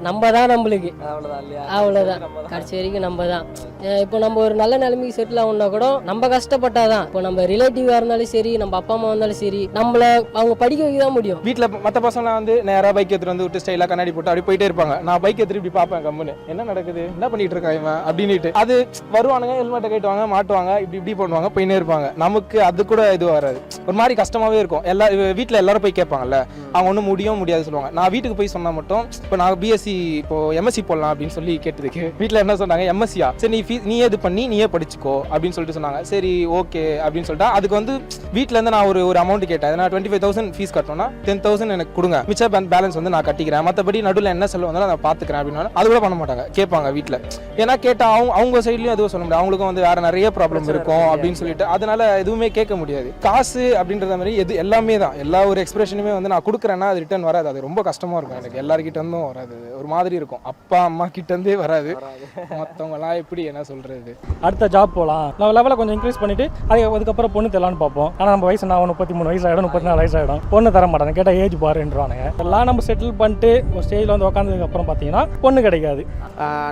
நம்ம தான் நம்மளுக்கு அவ்வளோதான் இல்லையா? அவ்வளோதான் கடைசி வரைக்கும் நம்ம தான். இப்போ நம்ம ஒரு நல்ல நிலைமைக்கு செட்டில் ஆகுனா கூட நம்ம கஷ்டப்பட்டாதான். இப்போ நம்ம ரிலேட்டிவாக இருந்தாலும் சரி, நம்ம அப்பா அம்மா இருந்தாலும் சரி, நம்மள அவங்க படிக்க வைக்க தான் முடியும். வீட்டில் மற்ற பசங்களாம் வந்து நேராக பைக் எடுத்துட்டு வந்து விட்டு ஸ்டைலாக கண்ணாடி போட்டு அப்படி போயிட்டே இருப்பாங்க. நான் பைக் எடுத்துட்டு இப்படி பார்ப்பேன், கம்முன்னு என்ன நடக்குது, என்ன பண்ணிட்டு இருக்கான் இவன் அப்படின்ட்டு. அது வருவானுங்க, ஹெல்மெட்டை கட்டுவாங்க, மாட்டுவாங்க, இப்படி பண்ணுவாங்க, போயினே இருப்பாங்க. நமக்கு அது கூட இது வராது, ஒரு மாதிரி கஷ்டமாவே இருக்கும். வீட்டில் எல்லாரும் போய் கேட்பாங்கல்ல, அவங்க ஒன்றும் முடியாது சொல்லுவாங்க. நான் வீட்டுக்கு போய் சொன்னா மட்டும், இப்போ நான் பிஎஸ்சி இப்போ எம்எஸ்சி போடலாம் அப்படின்னு சொல்லி கேட்டதுக்கு வீட்டில் என்ன சொன்னாங்க, எம்எஸ்சியா சரி நீயே இது பண்ணி நீயே படிச்சுக்கோ அப்படின்னு சொல்லிட்டு சொன்னாங்க. சரி ஓகே அப்படின்னு சொல்லிட்டா, அதுக்கு வந்து வீட்டில் இருந்து நான் ஒரு அமௌண்ட் கேட்டேன். நான் 25,000 ஃபீஸ் கட்டணும்னா 10,000 எனக்கு கொடுங்க, மிச்ச பேலன்ஸ் வந்து நான் கட்டிக்கிறேன், மற்றபடி நடுவில் என்ன செலவு வந்தாலும் நான் பார்த்துக்கிறேன் அப்படின்னு. அது கூட பண்ண மாட்டாங்க, கேட்பாங்க வீட்டில். ஏன்னா கேட்டால் அவங்க சைட்லையும் எதுவும் சொல்ல முடியாது, அவங்களுக்கும் வந்து வேற நிறைய ப்ராப்ளம் இருக்கும் அப்படின்னு சொல்லிட்டு. அதனால எதுவுமே கேட்க முடியாது. காசு அப்படின்றத மாதிரி எது எல்லாமே தான், எல்லா ஒரு எக்ஸ்பிரஷனுமே வந்து நான் கொடுக்குறேன்னா அது ரிட்டர்ன் வராது. அது ரொம்ப கஷ்டமா இருக்கும் எனக்கு. எல்லாருக்கிட்ட இருந்தும் வராது, ஒரு மாதிரி இருக்கும். அப்பா அம்மா கிட்ட இருந்தே வராது. மற்றவங்களாம் எப்படி என்ன சொல்றது, அடுத்த ஜாப் போகலாம், நம்ம லெவலில் கொஞ்சம் இன்க்ரீஸ் பண்ணிட்டு அதுக்கப்புறம் பொண்ணு தரலான்னு பார்ப்போம். ஆனால் நம்ம வயசு நான் 33 வயசு ஆகிடும், 34 வயசு ஆகிடும், பொண்ணு தர மாட்டாங்க. கேட்டால் ஏஜ் பாருன்றானுங்க. எல்லாம் நம்ம செட்டில் பண்ணிட்டு ஒரு ஸ்டேஜில் வந்து உட்காந்ததுக்கப்புறம் பார்த்தீங்கன்னா பொண்ணு கிடைக்காது.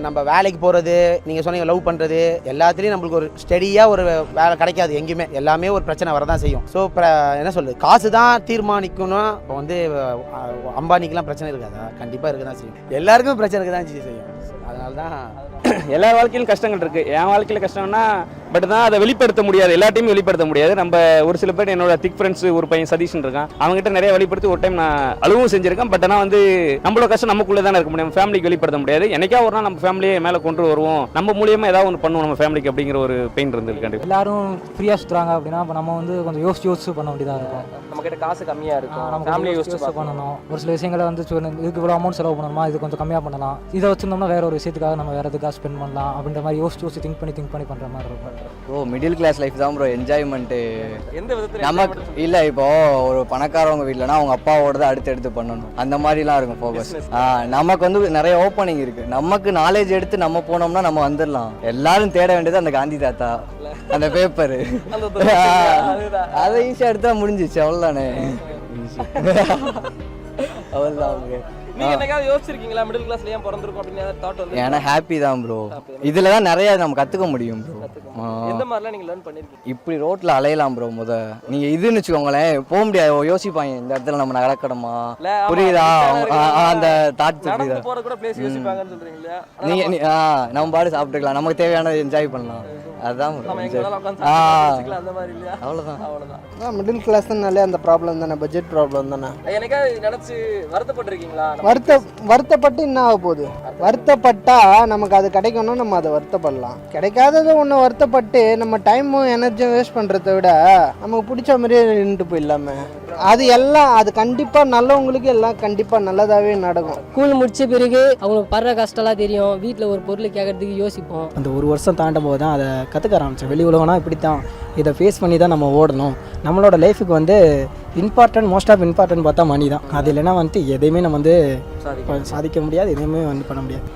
நம்ம வேலைக்கு போகிறது, நீங்கள் சொன்னீங்க லவ் பண்ணுறது, எல்லாத்துலேயும் நம்மளுக்கு ஒரு ஸ்டெடியாக ஒரு வேலை கிடைக்காது எங்கேயுமே. எல்லாமே ஒரு பிரச்சனை வரதான் செய்யும். ஸோ இப்போ என்ன சொல்லுது, காசு தான் தீர்மானிக்கணும். இப்போ வந்து அம்பானிக்கெலாம் பிரச்சனை இருக்காதா? கண்டிப்பாக இருக்க தான் செய்யும். எல்லாருக்கும் பிரச்சனை இருக்க தான் செய்யும். அதனால தான் எல்லா வாழ்க்கையிலும் கஷ்டங்கள் இருக்குது. என் வாழ்க்கையில் கஷ்டம்னா பட் தான் அதை வெளிப்படுத்த முடியாது, எல்லாத்தையுமே வெளிப்படுத்த முடியாது. நம்ம ஒரு சில பேர், என்னோட திக் ஃப்ரெண்ட்ஸ் ஒரு பையன் சதீஷ்னு இருக்கான், அவங்ககிட்ட நிறைய வெளிப்படுத்தி ஒரு டைம் நான் அழுவும் செஞ்சிருக்கேன். பட் ஆனால் வந்து நம்மளோட கஷ்டம் நமக்குள்ளே தானே இருக்க முடியும், நம்ம ஃபேமிலிக்கு வெளிப்படுத்த முடியாது. என்னைக்கா ஒரு நாள் நம்ம ஃபேமிலியை மேலே கொண்டு வருவோம், நம்ம மூலியமாக ஏதாவது ஒன்று பண்ணுவோம் நம்ம ஃபேமிலிக்கு அப்படிங்கிற ஒரு பெயின் இருந்திருக்கு. எல்லாரும் ஃப்ரீயாக சுற்றுறாங்க அப்படின்னா அப்போ நம்ம வந்து கொஞ்சம் யோசிச்சு பண்ண வேண்டியதாக இருக்கும். நம்ம கிட்ட காசு கம்மியாக இருக்கும், நம்ம ஃபேமிலியை யோசிச்சு பண்ணணும். ஒரு சில விஷயங்களை வந்து இதுக்கு இவ்வளோ அமௌண்ட் செலவு பண்ணணுமா, இது கொஞ்சம் கம்மியாக பண்ணலாம், இதை வச்சிருந்தோம்னா வேற ஒரு விஷயத்துக்காக நம்ம வேறு எதுக்காக ஸ்பெண்ட் பண்ணலாம் அப்படின்ற மாதிரி யோசிச்சு திங்க் பண்ணி பண்ணுற மாதிரி இருக்கும். மிடில் கிளாஸ் லைஃப் தான் ப்ரோ என்ஜாய்மெண்ட்டு. எந்த விதத்தில் நமக்கு இல்லை, இப்போ ஒரு பணக்காரவங்க வீட்டிலனா அவங்க அப்பாவோட தான் அடுத்து பண்ணணும், அந்த மாதிரிலாம் இருக்கும் ஃபோக்கஸ். நமக்கு வந்து நிறைய ஓப்பனிங் இருக்கு, நமக்கு நாலேஜ் எடுத்து நம்ம போனோம்னா நம்ம வந்துடலாம். எல்லாரும் தேட வேண்டியது அந்த காந்தி தாத்தா, அந்த பேப்பரு, அதை ஈஸியாக எடுத்தா முடிஞ்சிச்சு, அவ்வளோதானே. அவ்வளோதான். நீங்க என்னைக்காவது யோசிச்சிருக்கீங்களா மிடில் கிளாஸ்ல ஏன் பிறந்திருக்கோம் அப்படின்னு தாட் வந்து? ஏன்னா ஹாப்பி தான் ப்ரோ, இதில் தான் நிறைய நம்ம கற்றுக்க முடியும் ப்ரோ. எந்த மாதிரிலாம் நீங்கள் லேர்ன் பண்ணியிருக்கீங்க? இப்படி ரோட்டில் அலையலாம் ப்ரோ. நீங்கள் இதுன்னு வச்சுக்கோங்களேன், போக முடியாது, யோசிப்பாங்க இந்த இடத்துல நம்ம நடக்கணுமா, புரியுதா, அந்த தாட் புரியுதா. போகிற கூட பிளேஸ் யோசிப்பாங்கன்னு சொல்கிறீங்களா? நீங்கள் நம்ம பாடு சாப்பிட்டுக்கலாம், நமக்கு தேவையானது என்ஜாய் பண்ணலாம், அதுதான் அவ்வளோதான். மிடில் கிளாஸ்னாலே அந்த ப்ராப்ளம் தானே, பட்ஜெட் ப்ராப்ளம் தானே. எனக்காவது நினச்சி வருத்தப்பட்டிருக்கீங்களா? வருத்தப்பட்டு என்ன ஆக போகுது? வருத்தப்பட்டா நமக்கு அது கிடைக்கணும், நம்ம அதை வருத்தப்படலாம். கிடைக்காததை ஒன்று வருத்தப்பட்டு நம்ம டைமும் எனர்ஜியும் வேஸ்ட் பண்ணுறத விட நமக்கு பிடிச்ச மாதிரியே நின்றுட்டு போயிடலாமே. அது கண்டிப்பாக நல்லவங்களுக்கு எல்லாம் கண்டிப்பாக நல்லதாகவே நடக்கும். ஸ்கூல் முடிச்ச பிறகு அவங்களுக்கு படுற கஷ்டம்லாம் தெரியும். வீட்டில் ஒரு பொருள் கேட்கறதுக்கு யோசிப்போம். அந்த ஒரு வருஷம் தாண்டும் போது தான் அதை கற்றுக்க ஆரம்பித்தேன். வெளி உலகம்னா இப்படித்தான், இதை ஃபேஸ் பண்ணி தான் நம்ம ஓடணும். நம்மளோட லைஃபுக்கு வந்து மோஸ்ட் ஆஃப் இம்பார்ட்டன்ட் பார்த்தா மணி தான். அது இல்லைன்னா வந்துட்டு எதையுமே நம்ம வந்து சாதிக்க முடியாது, எதையுமே வந்து பண்ண முடியாது.